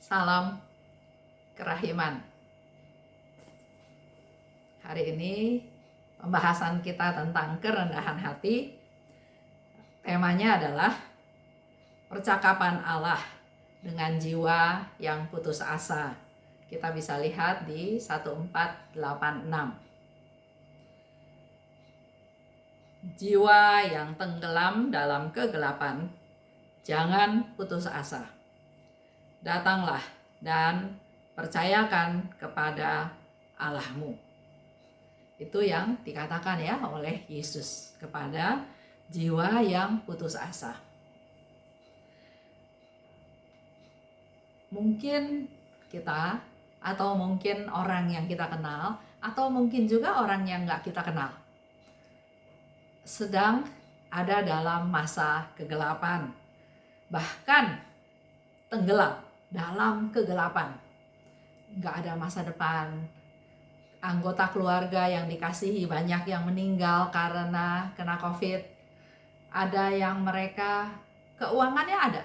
Salam kerahiman. Hari ini pembahasan kita tentang kerendahan hati. Temanya adalah percakapan Allah dengan jiwa yang putus asa. Kita bisa lihat di 1486. Jiwa yang tenggelam dalam kegelapan, jangan putus asa. Datanglah dan percayakan kepada Allahmu. Itu yang dikatakan ya oleh Yesus kepada jiwa yang putus asa. Mungkin kita, atau mungkin orang yang kita kenal, atau mungkin juga orang yang nggak kita kenal, sedang ada dalam masa kegelapan, bahkan tenggelam dalam kegelapan. Nggak ada masa depan. Anggota keluarga yang dikasihi banyak yang meninggal karena kena COVID. Ada yang mereka keuangannya ada,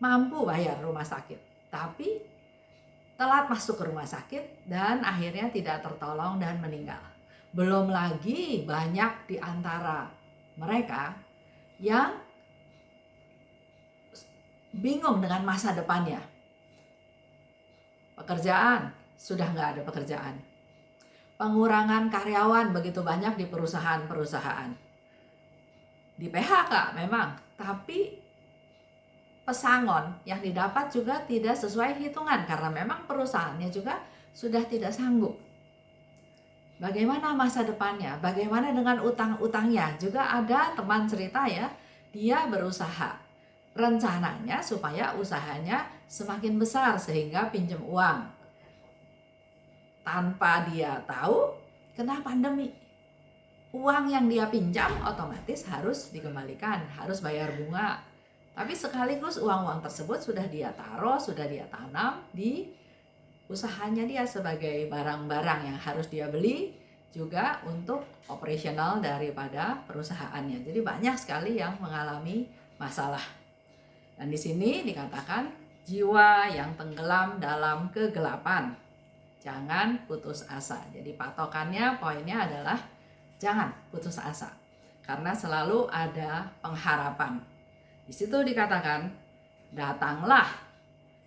mampu bayar rumah sakit, tapi telat masuk ke rumah sakit dan akhirnya tidak tertolong dan meninggal. Belum lagi banyak di antara mereka yang bingung dengan masa depannya. Pekerjaan, sudah nggak ada pekerjaan. Pengurangan karyawan begitu banyak di perusahaan-perusahaan. Di PHK memang, tapi pesangon yang didapat juga tidak sesuai hitungan karena memang perusahaannya juga sudah tidak sanggup. Bagaimana masa depannya? Bagaimana dengan utang-utangnya? Juga ada teman cerita ya, dia berusaha. Rencananya supaya usahanya semakin besar sehingga pinjam uang. Tanpa dia tahu, kena pandemi. Uang yang dia pinjam otomatis harus dikembalikan, harus bayar bunga. Tapi sekaligus uang-uang tersebut sudah dia taruh, sudah dia tanam di usahanya dia sebagai barang-barang yang harus dia beli, juga untuk operasional daripada perusahaannya. Jadi banyak sekali yang mengalami masalah. Dan di sini dikatakan jiwa yang tenggelam dalam kegelapan, jangan putus asa. Jadi patokannya, poinnya adalah jangan putus asa, karena selalu ada pengharapan. Di situ dikatakan datanglah.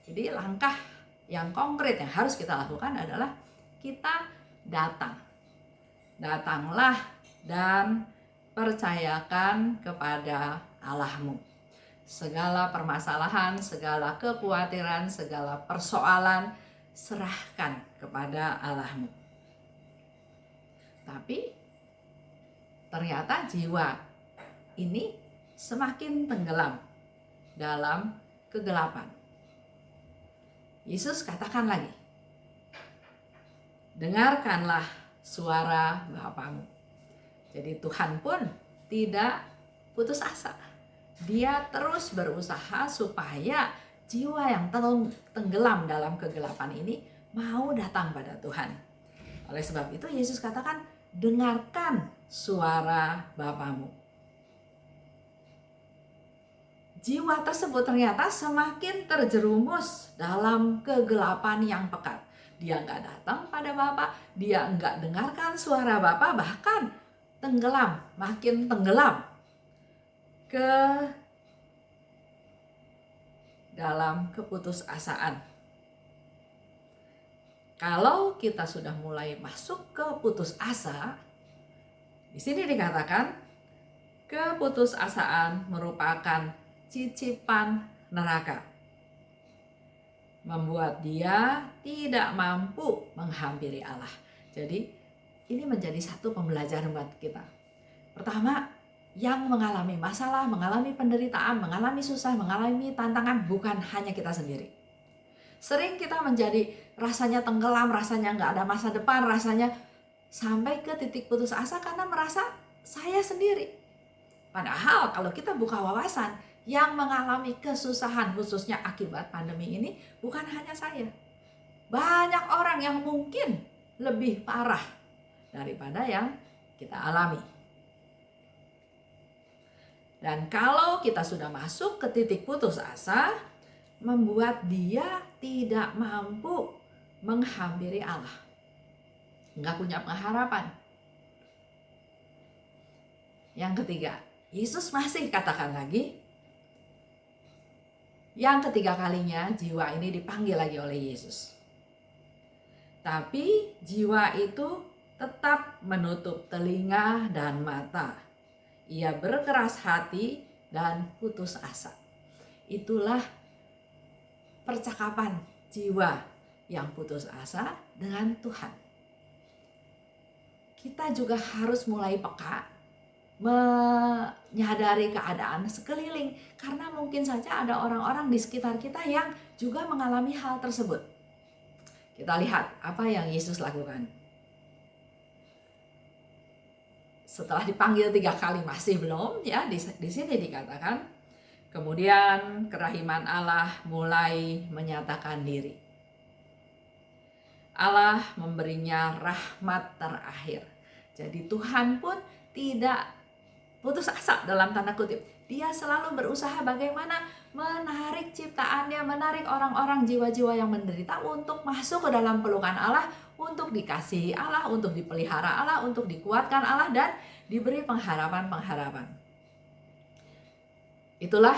Jadi langkah yang konkret yang harus kita lakukan adalah kita datang. Datanglah dan percayakan kepada Allahmu. Segala permasalahan, segala kekhawatiran, segala persoalan, serahkan kepada Allahmu. Tapi ternyata jiwa ini semakin tenggelam dalam kegelapan. Yesus katakan lagi, dengarkanlah suara Bapamu. Jadi Tuhan pun tidak putus asa. Dia terus berusaha supaya jiwa yang tenggelam dalam kegelapan ini mau datang pada Tuhan. Oleh sebab itu Yesus katakan, dengarkan suara Bapamu. Jiwa tersebut ternyata semakin terjerumus dalam kegelapan yang pekat. Dia nggak datang pada Bapa, dia nggak dengarkan suara Bapa, bahkan tenggelam, makin tenggelam ke dalam keputusasaan. Kalau kita sudah mulai masuk ke putus asa, di sini dikatakan keputusasaan merupakan cicipan neraka, membuat dia tidak mampu menghampiri Allah. Jadi ini menjadi satu pembelajaran buat kita. Pertama, yang mengalami masalah, mengalami penderitaan, mengalami susah, mengalami tantangan bukan hanya kita sendiri. Sering kita menjadi rasanya tenggelam, rasanya nggak ada masa depan, rasanya sampai ke titik putus asa karena merasa saya sendiri. Padahal kalau kita buka wawasan, yang mengalami kesusahan khususnya akibat pandemi ini bukan hanya saya. Banyak orang yang mungkin lebih parah daripada yang kita alami. Dan kalau kita sudah masuk ke titik putus asa, membuat dia tidak mampu menghampiri Allah. Nggak punya pengharapan. Yang ketiga, Yesus masih katakan lagi, yang ketiga kalinya jiwa ini dipanggil lagi oleh Yesus. Tapi jiwa itu tetap menutup telinga dan mata. Ia berkeras hati dan putus asa. Itulah percakapan jiwa yang putus asa dengan Tuhan. Kita juga harus mulai peka, menyadari keadaan sekeliling, karena mungkin saja ada orang-orang di sekitar kita yang juga mengalami hal tersebut. Kita lihat apa yang Yesus lakukan. Setelah dipanggil 3 kali masih belum, ya di sini dikatakan, kemudian kerahiman Allah mulai menyatakan diri. Allah memberinya rahmat terakhir. Jadi Tuhan pun tidak putus asa dalam tanda kutip. Dia selalu berusaha bagaimana menarik ciptaannya, menarik orang-orang, jiwa-jiwa yang menderita untuk masuk ke dalam pelukan Allah, untuk dikasihi Allah, untuk dipelihara Allah, untuk dikuatkan Allah, dan diberi pengharapan-pengharapan. Itulah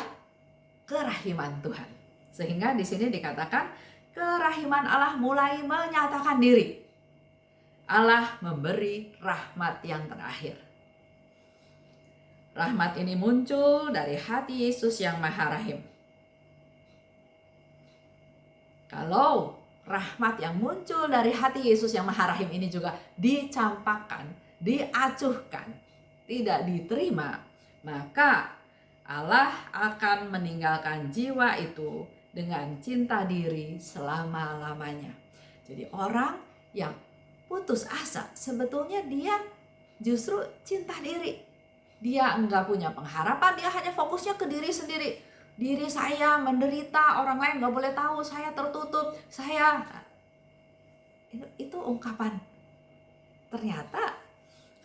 kerahiman Tuhan. Sehingga di sini dikatakan kerahiman Allah mulai menyatakan diri. Allah memberi rahmat yang terakhir. Rahmat ini muncul dari hati Yesus yang Maha Rahim. Kalau rahmat yang muncul dari hati Yesus yang Maha Rahim ini juga dicampakkan, diacuhkan, tidak diterima, maka Allah akan meninggalkan jiwa itu dengan cinta diri selama-lamanya. Jadi orang yang putus asa, sebetulnya dia justru cinta diri. Dia enggak punya pengharapan, dia hanya fokusnya ke diri sendiri. Diri saya menderita, orang lain enggak boleh tahu, saya tertutup, saya... Itu ungkapan. Ternyata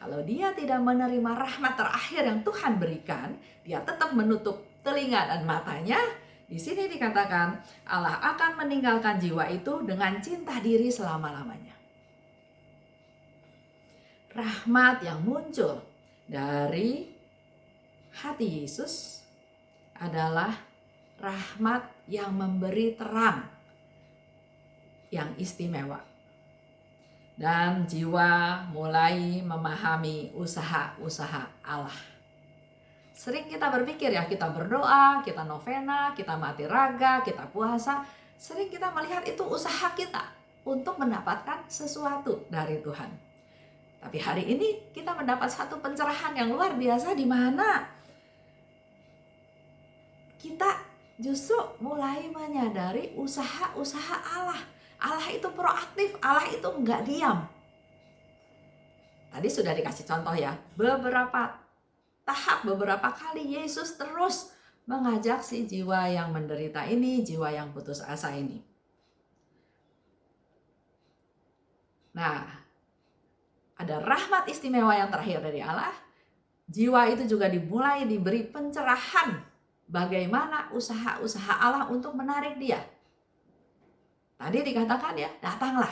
kalau dia tidak menerima rahmat terakhir yang Tuhan berikan, dia tetap menutup telinga dan matanya. Di sini dikatakan Allah akan meninggalkan jiwa itu dengan cinta diri selama-lamanya. Rahmat yang muncul dari hati Yesus adalah rahmat yang memberi terang yang istimewa. Dan jiwa mulai memahami usaha-usaha Allah. Sering kita berpikir ya, kita berdoa, kita novena, kita mati raga, kita puasa. Sering kita melihat itu usaha kita untuk mendapatkan sesuatu dari Tuhan. Tapi hari ini kita mendapat satu pencerahan yang luar biasa, di mana kita justru mulai menyadari usaha-usaha Allah. Allah itu proaktif, Allah itu enggak diam. Tadi sudah dikasih contoh ya, beberapa tahap, beberapa kali Yesus terus mengajak si jiwa yang menderita ini, jiwa yang putus asa ini. Nah, ada rahmat istimewa yang terakhir dari Allah. Jiwa itu juga dimulai diberi pencerahan bagaimana usaha-usaha Allah untuk menarik dia. Tadi dikatakan ya, datanglah.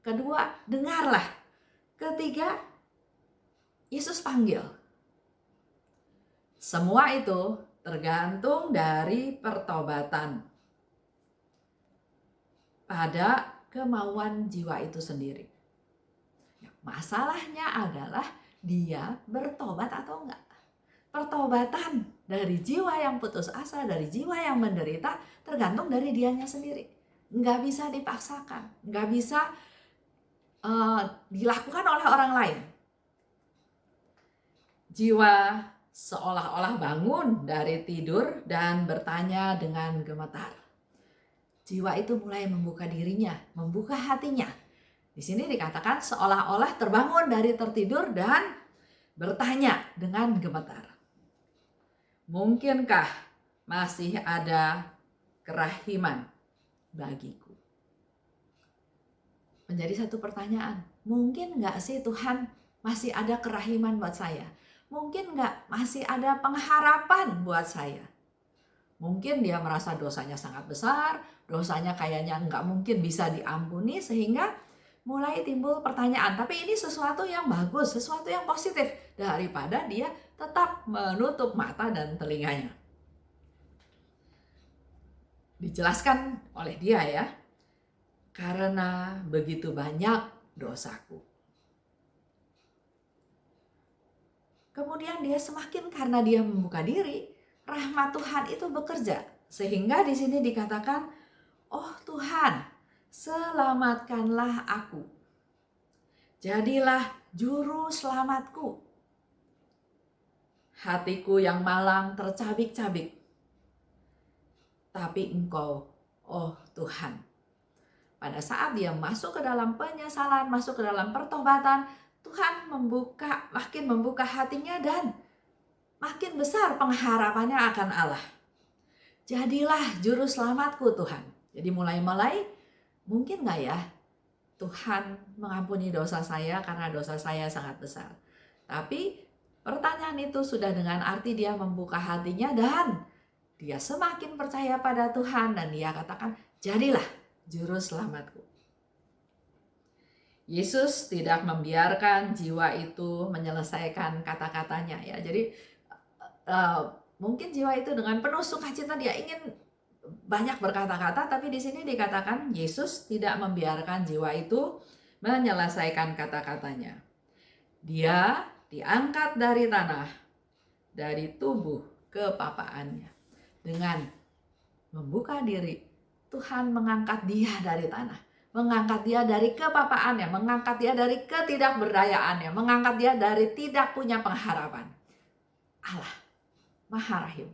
Kedua, dengarlah. Ketiga, Yesus panggil. Semua itu tergantung dari pertobatan pada kemauan jiwa itu sendiri. Masalahnya adalah dia bertobat atau enggak. Pertobatan dari jiwa yang putus asa, dari jiwa yang menderita, tergantung dari dianya sendiri. Enggak bisa dipaksakan, enggak bisa dilakukan oleh orang lain. Jiwa seolah-olah bangun dari tidur dan bertanya dengan gemetar. Jiwa itu mulai membuka dirinya, membuka hatinya. Di sini dikatakan seolah-olah terbangun dari tertidur dan bertanya dengan gemetar. Mungkinkah masih ada kerahiman bagiku? Menjadi satu pertanyaan. Mungkin nggak sih Tuhan masih ada kerahiman buat saya? Mungkin nggak masih ada pengharapan buat saya? Mungkin dia merasa dosanya sangat besar, dosanya kayaknya nggak mungkin bisa diampuni, sehingga mulai timbul pertanyaan. Tapi ini sesuatu yang bagus, sesuatu yang positif, daripada dia tetap menutup mata dan telinganya. Dijelaskan oleh dia ya, karena begitu banyak dosaku. Kemudian dia semakin, karena dia membuka diri, rahmat Tuhan itu bekerja. Sehingga di sini dikatakan, oh Tuhan, selamatkanlah aku. Jadilah juru selamatku. Hatiku yang malang tercabik-cabik. Tapi Engkau, oh Tuhan. Pada saat dia masuk ke dalam penyesalan, masuk ke dalam pertobatan, Tuhan makin membuka hatinya dan makin besar pengharapannya akan Allah. Jadilah juru selamatku Tuhan. Jadi mulai-mulai, mungkin gak ya Tuhan mengampuni dosa saya karena dosa saya sangat besar. Tapi pertanyaan itu sudah dengan arti dia membuka hatinya dan dia semakin percaya pada Tuhan dan dia katakan, jadilah juru selamatku. Yesus tidak membiarkan jiwa itu menyelesaikan kata-katanya ya. Jadi mungkin jiwa itu dengan penuh sukacita dia ingin banyak berkata-kata, tapi di sini dikatakan Yesus tidak membiarkan jiwa itu menyelesaikan kata-katanya. Dia diangkat dari tanah, dari tubuh kepapaannya. Dengan membuka diri, Tuhan mengangkat dia dari tanah. Mengangkat dia dari kepapaannya, mengangkat dia dari ketidakberdayaannya, mengangkat dia dari tidak punya pengharapan. Allah Maha Rahim.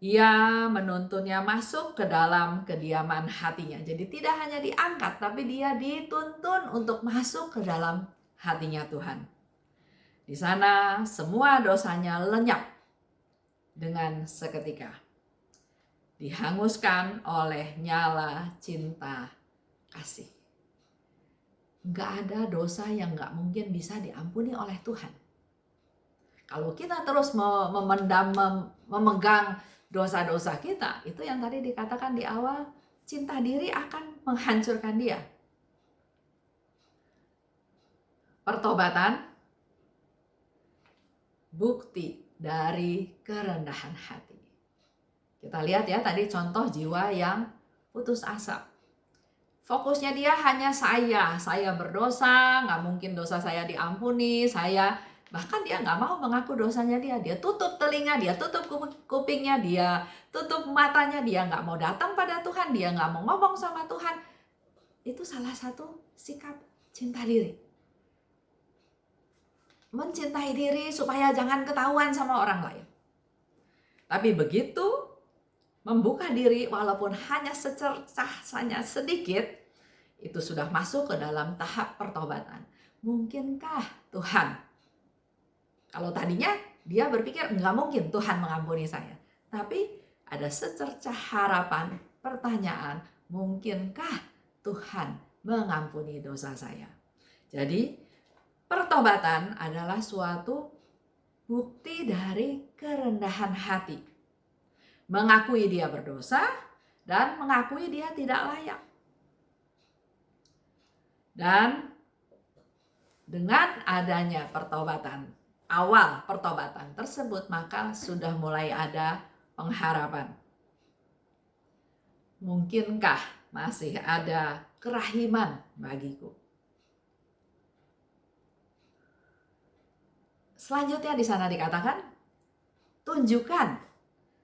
Ia menuntunnya masuk ke dalam kediaman hatinya. Jadi tidak hanya diangkat, tapi dia dituntun untuk masuk ke dalam hatinya Tuhan. Di sana semua dosanya lenyap dengan seketika. Dihanguskan oleh nyala cinta kasih. Nggak ada dosa yang nggak mungkin bisa diampuni oleh Tuhan. Kalau kita terus memendam, memegang dosa-dosa kita, itu yang tadi dikatakan di awal, cinta diri akan menghancurkan dia. Pertobatan, bukti dari kerendahan hati. Kita lihat ya tadi contoh jiwa yang putus asa. Fokusnya dia hanya saya berdosa, nggak mungkin dosa saya diampuni, bahkan dia nggak mau mengaku dosanya dia tutup telinga, dia tutup kupingnya, dia tutup matanya, dia nggak mau datang pada Tuhan, dia nggak mau ngomong sama Tuhan. Itu salah satu sikap cinta diri. Mencintai diri supaya jangan ketahuan sama orang lain. Tapi begitu membuka diri walaupun hanya secercah, hanya sedikit, itu sudah masuk ke dalam tahap pertobatan. Mungkinkah Tuhan? Kalau tadinya dia berpikir nggak mungkin Tuhan mengampuni saya. Tapi ada secercah harapan, pertanyaan, mungkinkah Tuhan mengampuni dosa saya? Jadi pertobatan adalah suatu bukti dari kerendahan hati. Mengakui dia berdosa dan mengakui dia tidak layak. Dan dengan adanya pertobatan, awal pertobatan tersebut, maka sudah mulai ada pengharapan. Mungkinkah masih ada kerahiman bagiku? Selanjutnya di sana dikatakan, tunjukkan.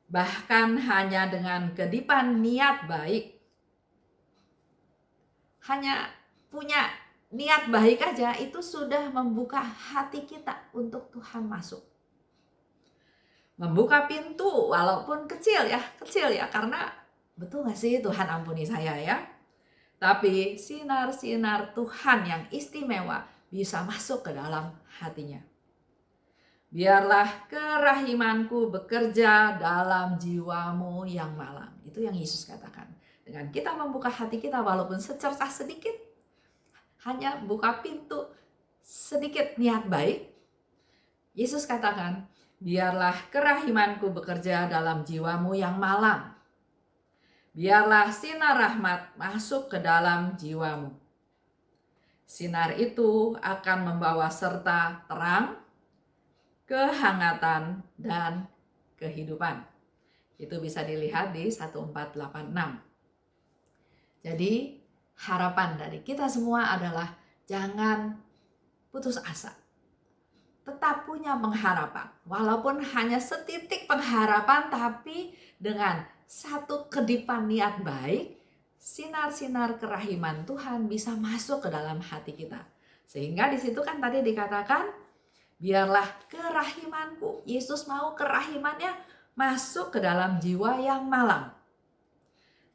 Bahkan hanya dengan kedipan niat baik, hanya punya niat baik aja, itu sudah membuka hati kita untuk Tuhan masuk. Membuka pintu walaupun kecil ya, karena betul gak sih Tuhan ampuni saya ya? Tapi sinar-sinar Tuhan yang istimewa bisa masuk ke dalam hatinya. Biarlah kerahimanku bekerja dalam jiwamu yang malang. Itu yang Yesus katakan. Dengan kita membuka hati kita walaupun secercah sedikit, hanya buka pintu sedikit niat baik, Yesus katakan, Biarlah kerahimanku bekerja dalam jiwamu yang malang. Biarlah sinar rahmat masuk ke dalam jiwamu. Sinar itu akan membawa serta terang, kehangatan, dan kehidupan. Itu bisa dilihat di 1486. Jadi harapan dari kita semua adalah jangan putus asa. Tetap punya pengharapan. Walaupun hanya setitik pengharapan, tapi dengan satu kedipan niat baik, sinar-sinar kerahiman Tuhan bisa masuk ke dalam hati kita. Sehingga di situ kan tadi dikatakan, biarlah kerahimanku. Yesus mau kerahimannya masuk ke dalam jiwa yang malang.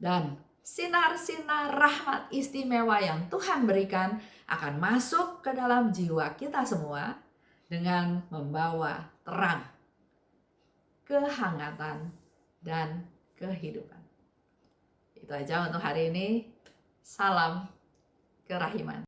Dan sinar-sinar rahmat istimewa yang Tuhan berikan akan masuk ke dalam jiwa kita semua dengan membawa terang, kehangatan, dan kehidupan. Itu aja untuk hari ini. Salam kerahiman.